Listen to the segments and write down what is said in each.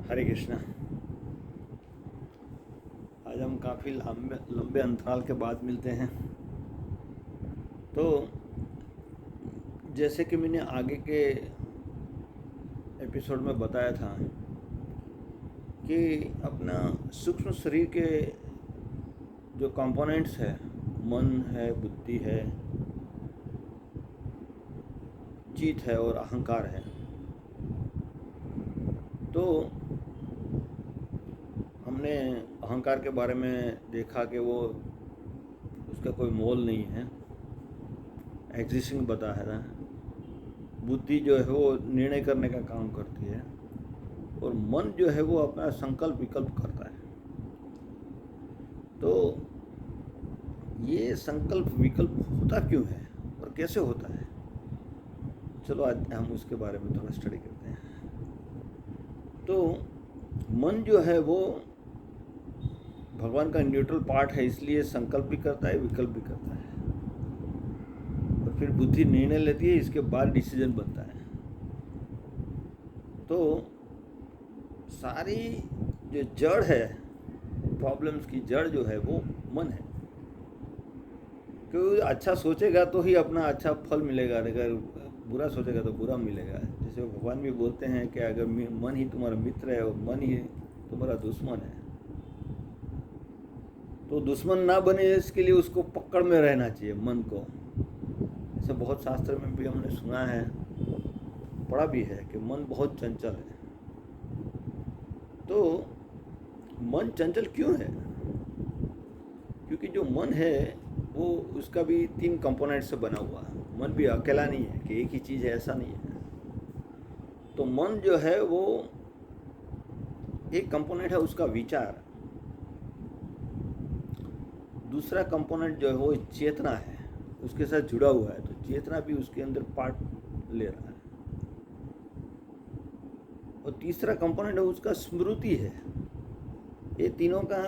हरे कृष्णा। आज हम काफ़ी लंबे अंतराल के बाद मिलते हैं। तो जैसे कि मैंने आगे के एपिसोड में बताया था कि अपना सूक्ष्म शरीर के जो कंपोनेंट्स है, मन है, बुद्धि है, चित्त है और अहंकार है। तो हमने अहंकार के बारे में देखा कि वो उसका कोई मोल नहीं है, एग्जिस्टिंग बताया था। बुद्धि जो है वो निर्णय करने का काम करती है और मन जो है वो अपना संकल्प विकल्प करता है। तो ये संकल्प विकल्प होता क्यों है और कैसे होता है, चलो आज हम उसके बारे में थोड़ा स्टडी करते हैं। तो मन जो है वो भगवान का न्यूट्रल पार्ट है, इसलिए संकल्प भी करता है, विकल्प भी करता है और फिर बुद्धि निर्णय लेती है, इसके बाद डिसीजन बनता है। तो सारी जो जड़ है, प्रॉब्लम्स की जड़ जो है वो मन है। क्योंकि अच्छा सोचेगा तो ही अपना अच्छा फल मिलेगा, अगर बुरा सोचेगा तो बुरा मिलेगा। जैसे भगवान भी बोलते हैं कि अगर मन ही तुम्हारा मित्र है और मन ही तुम्हारा दुश्मन है, तो दुश्मन ना बने इसके लिए उसको पकड़ में रहना चाहिए मन को। ऐसा बहुत शास्त्र में भी हमने सुना है, पढ़ा भी है कि मन बहुत चंचल है। तो मन चंचल क्यों है? क्योंकि जो मन है वो उसका भी 3 कंपोनेंट से बना हुआ है। मन भी अकेला नहीं है कि एक ही चीज़ है, ऐसा नहीं है। तो मन जो है वो एक कंपोनेंट है उसका विचार, दूसरा कंपोनेंट जो है वो चेतना है, उसके साथ जुड़ा हुआ है। तो चेतना भी उसके अंदर पार्ट ले रहा है। और तीसरा कंपोनेंट है उसका स्मृति है। ये तीनों का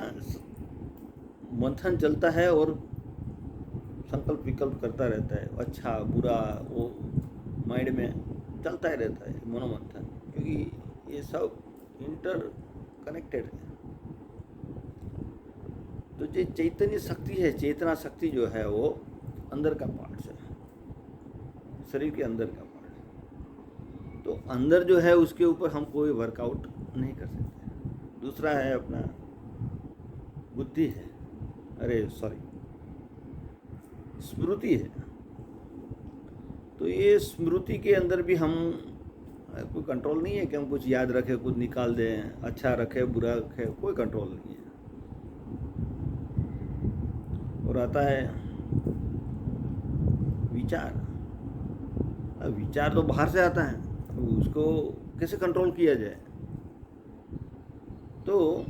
मंथन चलता है और संकल्प विकल्प करता रहता है, अच्छा बुरा वो माइंड में चलता ही रहता है, मनोमंथन। क्योंकि ये सब इंटर कनेक्टेड है। तो जो चैतन्य शक्ति है, चेतना शक्ति जो है वो अंदर का पार्ट है, शरीर के अंदर का पार्ट। तो अंदर जो है उसके ऊपर हम कोई वर्कआउट नहीं कर सकते। दूसरा है अपना बुद्धि है, स्मृति है। तो ये स्मृति के अंदर भी हम कोई कंट्रोल नहीं है कि हम कुछ याद रखें, कुछ निकाल दें, अच्छा रखें, बुरा रखें, कोई कंट्रोल नहीं है। और आता है विचार। अब विचार तो बाहर से आता है, उसको कैसे कंट्रोल किया जाए? तो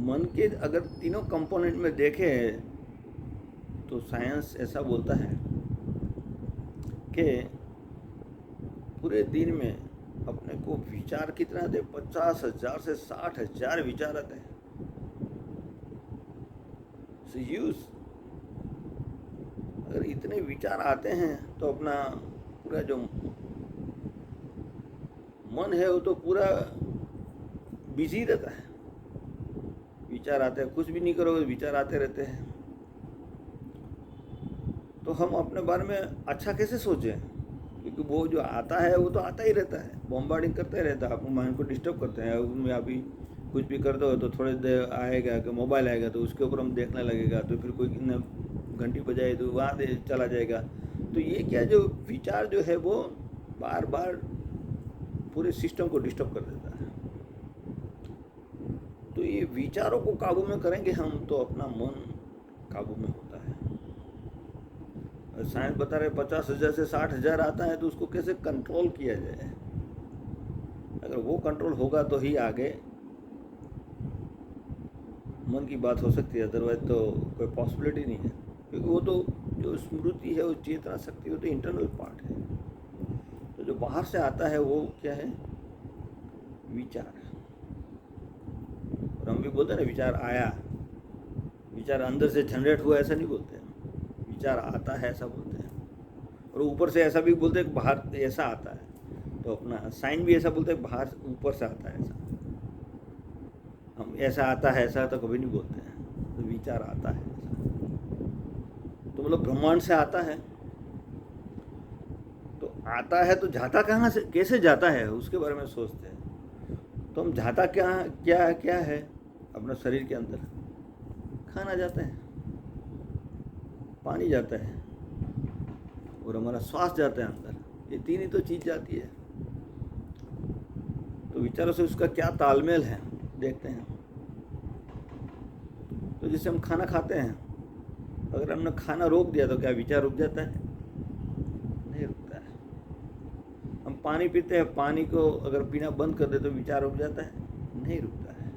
मन के अगर तीनों कंपोनेंट में देखें तो साइंस ऐसा बोलता है कि पूरे दिन में अपने को विचार कितना दे, 50,000 से 60,000 विचार आते हैं। अगर इतने विचार आते हैं तो अपना पूरा जो मन है वो तो पूरा बिजी रहता है। विचार आते हैं, कुछ भी नहीं करोगे विचार आते रहते हैं। तो हम अपने बारे में अच्छा कैसे सोचें? क्योंकि वो जो आता है वो तो आता ही रहता है, बॉम्बार्डिंग करता ही रहता है, आपको माइंड को डिस्टर्ब करते हैं। उनमें अभी कुछ भी करते हो तो थोड़ी देर आएगा कि मोबाइल आएगा तो उसके ऊपर हम देखने लगेगा, तो फिर कोई घंटी बजाए तो वहाँ दे चला जाएगा। तो ये क्या, जो विचार जो है वो बार बार पूरे सिस्टम को डिस्टर्ब कर देता है। तो ये विचारों को काबू में करेंगे हम तो अपना मन काबू में होता है। साइंस बता रहे 50,000 से 60,000 आता है, तो उसको कैसे कंट्रोल किया जाए? अगर वो कंट्रोल होगा तो ही आगे मन की बात हो सकती है, अदरवाइज तो कोई पॉसिबिलिटी नहीं है। क्योंकि वो तो जो स्मृति है, वो चेतना शक्ति, वो तो इंटरनल पार्ट है। तो जो बाहर से आता है वो क्या है? विचार। और हम भी बोलते हैं ना विचार आया, विचार अंदर से जनरेट हुआ ऐसा नहीं बोलते हैं, विचार आता है ऐसा बोलते हैं। और ऊपर से ऐसा भी बोलते हैं कि बाहर ऐसा आता है। तो अपना साइन भी ऐसा बोलते हैं, बाहर ऊपर से आता है ऐसा। हम ऐसा आता है ऐसा तो कभी नहीं बोलते हैं, तो विचार आता है ऐसा, तो मतलब ब्रह्मांड से आता है, तो आता है तो जाता कहाँ से, कैसे जाता है, उसके बारे में सोचते हैं। तो हम जाता क्या क्या क्या है, अपना शरीर के अंदर खाना जाता है, पानी जाता है और हमारा श्वास जाता है अंदर, ये तीन ही तो चीज़ जाती है। तो विचारों से उसका क्या तालमेल है देखते हैं। तो जैसे हम खाना खाते हैं, अगर हमने खाना रोक दिया तो क्या विचार रुक जाता है? नहीं रुकता है। हम पानी पीते हैं, पानी को अगर पीना बंद कर दे तो विचार रुक जाता है? नहीं रुकता है।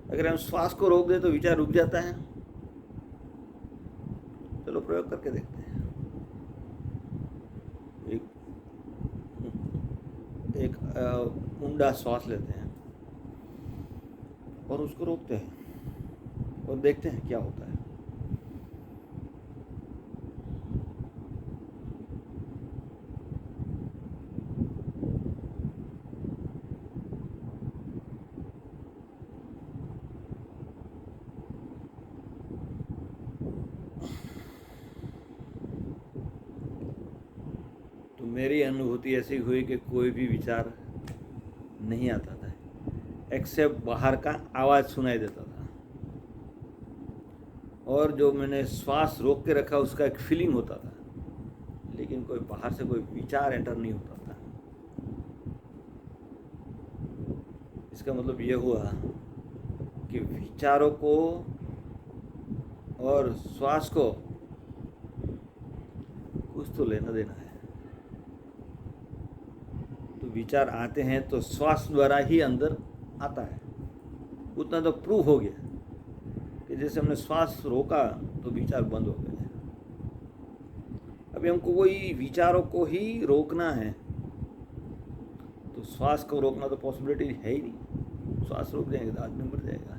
अगर हम श्वास को रोक दे तो विचार रुक जाता है? चलो प्रयोग करके देखते हैं। एक ऊंडा श्वास लेते हैं और उसको रोकते हैं और देखते हैं क्या होता है। तो मेरी अनुभूति ऐसी हुई कि कोई भी विचार नहीं आता था, एक्सेप्ट बाहर का आवाज़ सुनाई देता था, और जो मैंने श्वास रोक के रखा उसका एक फीलिंग होता था, लेकिन कोई बाहर से कोई विचार एंटर नहीं होता था। इसका मतलब ये हुआ कि विचारों को और श्वास को कुछ तो लेना देना है। तो विचार आते हैं तो श्वास द्वारा ही अंदर आता है, उतना तो प्रूव हो गया कि जैसे हमने श्वास रोका तो विचार बंद हो गए। अभी हमको कोई विचारों को ही रोकना है, तो श्वास को रोकना तो पॉसिबिलिटी है ही नहीं। श्वास रोक जाएंगे तो आदमी मर जाएगा।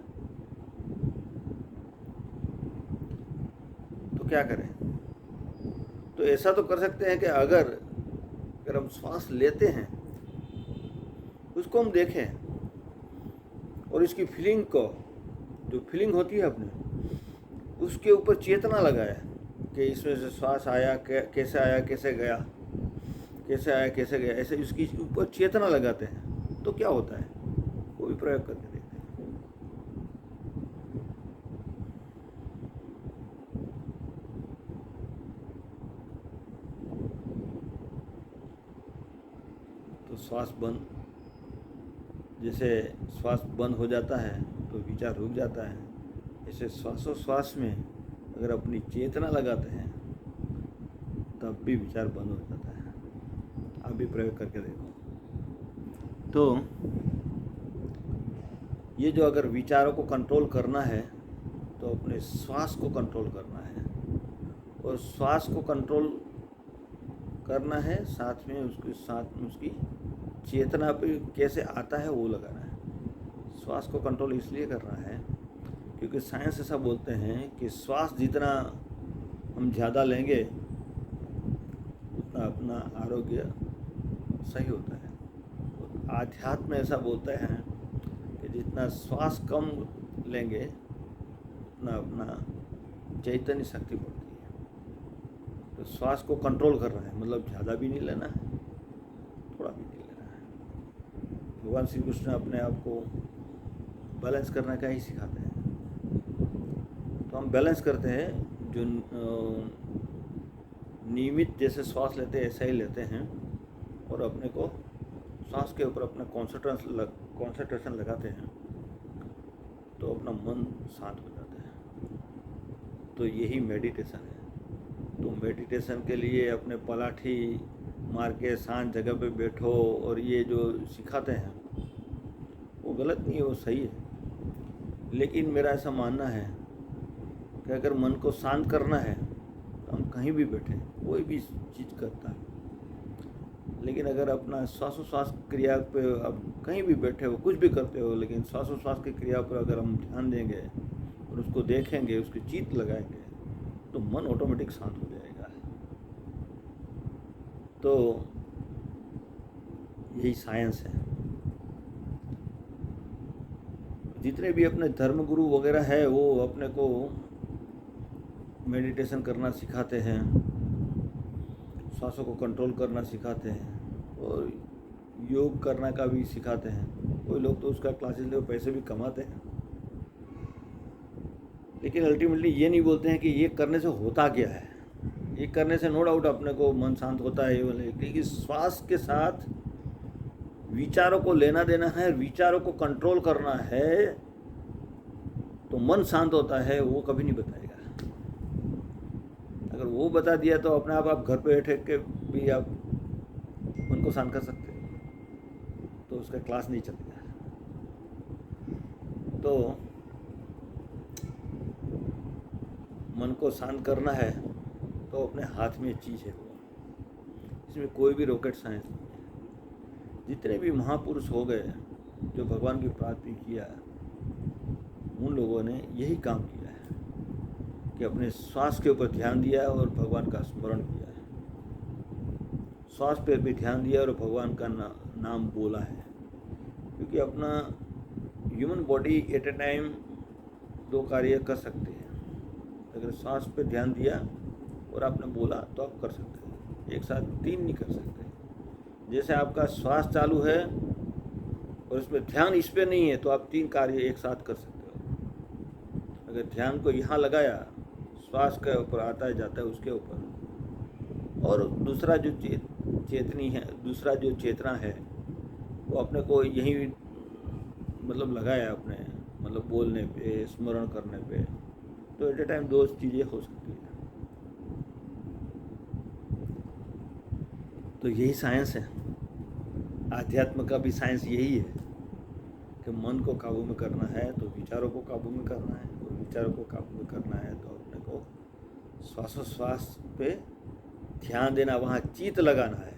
तो क्या करें? तो ऐसा तो कर सकते हैं कि अगर हम श्वास लेते हैं उसको हम देखें और इसकी फीलिंग को, जो फीलिंग होती है अपने, उसके ऊपर चेतना लगाए कि इसमें से श्वास आया, कैसे आया कैसे गया, कैसे आया कैसे गया, ऐसे उसकी ऊपर चेतना लगाते हैं तो क्या होता है, वो भी प्रयोग करके देखते हैं। तो श्वास बंद, जैसे श्वास बंद हो जाता है तो विचार रुक जाता है, ऐसे श्वासोश्वास में अगर अपनी चेतना लगाते हैं तब भी विचार बंद हो जाता है। आप भी प्रयोग करके देखो। तो ये जो अगर विचारों को कंट्रोल करना है तो अपने श्वास को कंट्रोल करना है, और श्वास को कंट्रोल करना है, साथ में उसकी चेतना पे कैसे आता है वो लगाना है। श्वास को कंट्रोल इसलिए करना है क्योंकि साइंस ऐसा बोलते हैं कि श्वास जितना हम ज़्यादा लेंगे उतना अपना आरोग्य सही होता है। और आध्यात्म ऐसा बोलते हैं कि जितना श्वास कम लेंगे उतना अपना चैतन्य शक्ति बढ़ती है। तो श्वास को कंट्रोल करना है, मतलब ज़्यादा भी नहीं लेना है, थोड़ा भी नहीं लेना है। भगवान श्री कृष्ण अपने आप को बैलेंस करने का ही सिखाते हैं। तो हम बैलेंस करते हैं, जो नियमित जैसे श्वास लेते हैं ऐसा ही लेते हैं, और अपने को श्वास के ऊपर अपना कॉन्सेंट्रेशन लगाते हैं तो अपना मन शांत हो जाता है। तो यही मेडिटेशन है। तो मेडिटेशन के लिए अपने पलाठी मार के शांत जगह पे बैठो, और ये जो सिखाते हैं वो गलत नहीं है, वो सही है। लेकिन मेरा ऐसा मानना है कि अगर मन को शांत करना है तो हम कहीं भी बैठे, कोई भी चीज़ करता है, लेकिन अगर अपना श्वासोश्वास क्रिया पे अब कहीं भी बैठे हो, कुछ भी करते हो, लेकिन श्वासोश्वास की क्रिया पर अगर हम ध्यान देंगे और उसको देखेंगे, उसकी चित्त लगाएंगे, तो मन ऑटोमेटिक शांत हो जाएगा। तो यही साइंस है। जितने भी अपने धर्म गुरु वगैरह है वो अपने को मेडिटेशन करना सिखाते हैं, सांसों को कंट्रोल करना सिखाते हैं और योग करना का भी सिखाते हैं। कोई लोग तो उसका क्लासेस ले पैसे भी कमाते हैं, लेकिन अल्टीमेटली ये नहीं बोलते हैं कि ये करने से होता क्या है। ये करने से नो डाउट अपने को मन शांत होता है, क्योंकि श्वास के साथ विचारों को लेना देना है, विचारों को कंट्रोल करना है, तो मन शांत होता है। वो कभी नहीं बताएगा। अगर वो बता दिया तो अपने आप घर पे बैठे के भी आप मन को शांत कर सकते हैं, तो उसका क्लास नहीं चलेगा। तो मन को शांत करना है तो अपने हाथ में चीज़ है वो, इसमें कोई भी रॉकेट साइंस नहीं है। जितने भी महापुरुष हो गए जो भगवान की प्राप्ति किया, उन लोगों ने यही काम किया है कि अपने श्वास के ऊपर ध्यान दिया और भगवान का स्मरण किया है। श्वास पे भी ध्यान दिया और भगवान का नाम बोला है, क्योंकि अपना human body at A time 2 कार्य कर सकते हैं। अगर श्वास पे ध्यान दिया और आपने बोला तो आप कर सकते हैं, एक साथ 3 नहीं कर सकते। जैसे आपका श्वास चालू है और उसमें ध्यान इस पे नहीं है तो आप 3 कार्य एक साथ कर सकते हो। अगर ध्यान को यहाँ लगाया, श्वास के ऊपर आता है जाता है उसके ऊपर, और दूसरा जो चेतनी है, दूसरा जो चेतना है वो अपने को यहीं मतलब लगाया अपने मतलब बोलने पे, स्मरण करने पे, तो एट ए टाइम 2 चीज़ें हो सकती है। तो यही साइंस है। आध्यात्म का भी साइंस यही है कि मन को काबू में करना है तो विचारों को काबू में करना है, और विचारों को काबू में करना है तो अपने को श्वासोश्वास पे ध्यान देना, वहाँ चित्त लगाना है।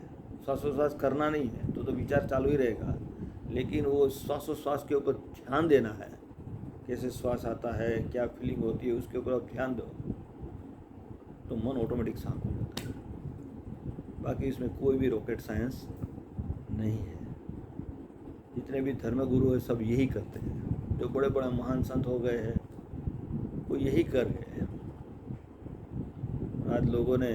श्वासोश्वास करना नहीं है तो विचार चालू ही रहेगा, लेकिन वो श्वासोश्वास के ऊपर ध्यान देना है। कैसे श्वास आता है, क्या फीलिंग होती है, उसके ऊपर आप ध्यान दो तो मन ऑटोमेटिक शांत हो जाता है। बाकी इसमें कोई भी रॉकेट साइंस नहीं है। जितने भी धर्मगुरु है सब यही करते हैं। जो बड़े बड़े महान संत हो गए हैं वो यही कर गए हैं। आज लोगों ने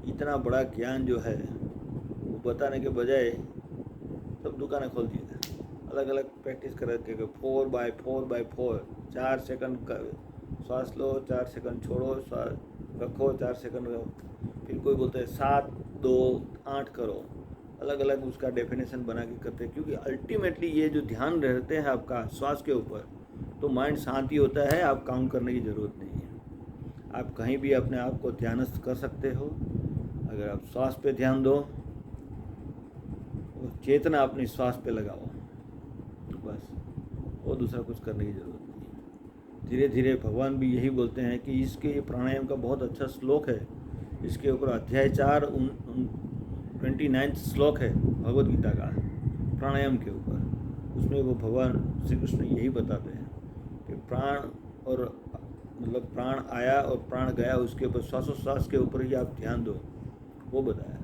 इतना बड़ा ज्ञान जो है वो बताने के बजाय सब दुकानें खोल दी है, अलग अलग प्रैक्टिस कर के 4x4x4 4 सेकंड का श्वास लो, 4 सेकंड छोड़ो, श्वास रखो, 4 सेकंड फिर कोई बोलते हैं 7, 2, 8 करो। अलग अलग उसका डेफिनेशन बना के करते हैं, क्योंकि अल्टीमेटली ये जो ध्यान रहते हैं आपका श्वास के ऊपर तो माइंड शांति होता है। आप काउंट करने की ज़रूरत नहीं है। आप कहीं भी अपने आप को ध्यानस्थ कर सकते हो। अगर आप श्वास पे ध्यान दो और चेतना अपनी श्वास पे लगाओ तो बस, और दूसरा कुछ करने की ज़रूरत नहीं है। धीरे धीरे भगवान भी यही बोलते हैं कि इसके ये प्राणायाम का बहुत अच्छा श्लोक है। इसके ऊपर अध्याय 4 29 श्लोक है भगवद गीता का प्राणायाम के ऊपर। उसमें वो भगवान श्री कृष्ण यही बताते हैं कि प्राण और मतलब प्राण आया और प्राण गया, उसके ऊपर श्वासोश्वास के ऊपर ही आप ध्यान दो, वो बताया।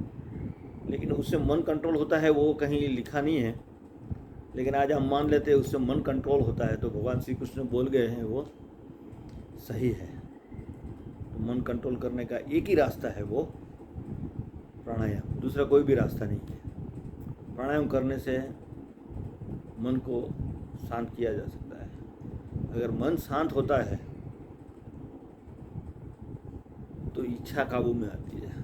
लेकिन उससे मन कंट्रोल होता है वो कहीं लिखा नहीं है, लेकिन आज हम मान लेते हैं उससे मन कंट्रोल होता है। तो भगवान श्री कृष्ण बोल गए हैं वो सही है। तो मन कंट्रोल करने का एक ही रास्ता है, वो प्राणायाम, दूसरा कोई भी रास्ता नहीं है। प्राणायाम करने से मन को शांत किया जा सकता है। अगर मन शांत होता है तो इच्छा काबू में आती है,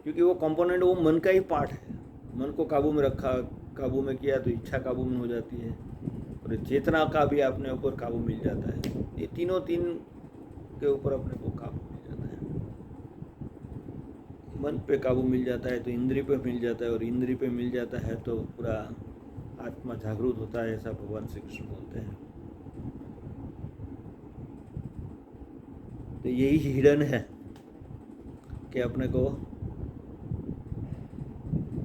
क्योंकि वो कंपोनेंट वो मन का ही पार्ट है। मन को काबू में रखा, काबू में किया तो इच्छा काबू में हो जाती है, और चेतना का भी अपने ऊपर काबू मिल जाता है। ये तीनों के ऊपर अपने को काबू मिल जाता है। मन पे काबू मिल जाता है तो इंद्रिय पे मिल जाता है, और इंद्रिय पे मिल जाता है तो पूरा आत्मा जागरूक होता है, ऐसा भगवान श्री कृष्ण बोलते हैं। तो यही हिडन है कि अपने को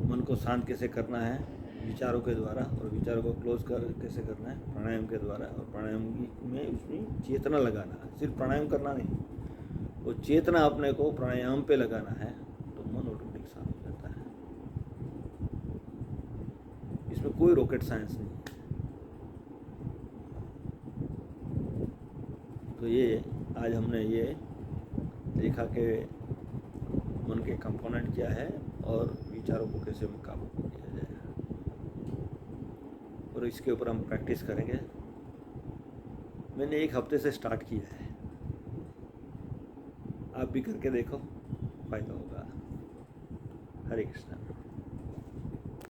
मन को शांत कैसे करना है विचारों के द्वारा, और विचारों को क्लोज कर कैसे करना है प्राणायाम के द्वारा। और प्राणायाम में उसमें चेतना लगाना है, सिर्फ प्राणायाम करना नहीं, वो चेतना अपने को प्राणायाम पे लगाना है तो मन ऑटोमेटिक शांत हो जाता है। इसमें कोई रॉकेट साइंस नहीं है। तो ये आज हमने ये देखा कि मन के कंपोनेंट क्या है और विचारों को कैसे काबू किया जाए, और इसके ऊपर हम प्रैक्टिस करेंगे। मैंने 1 हफ्ते से स्टार्ट किया है, आप भी करके देखो, फायदा होगा। हरे कृष्णा।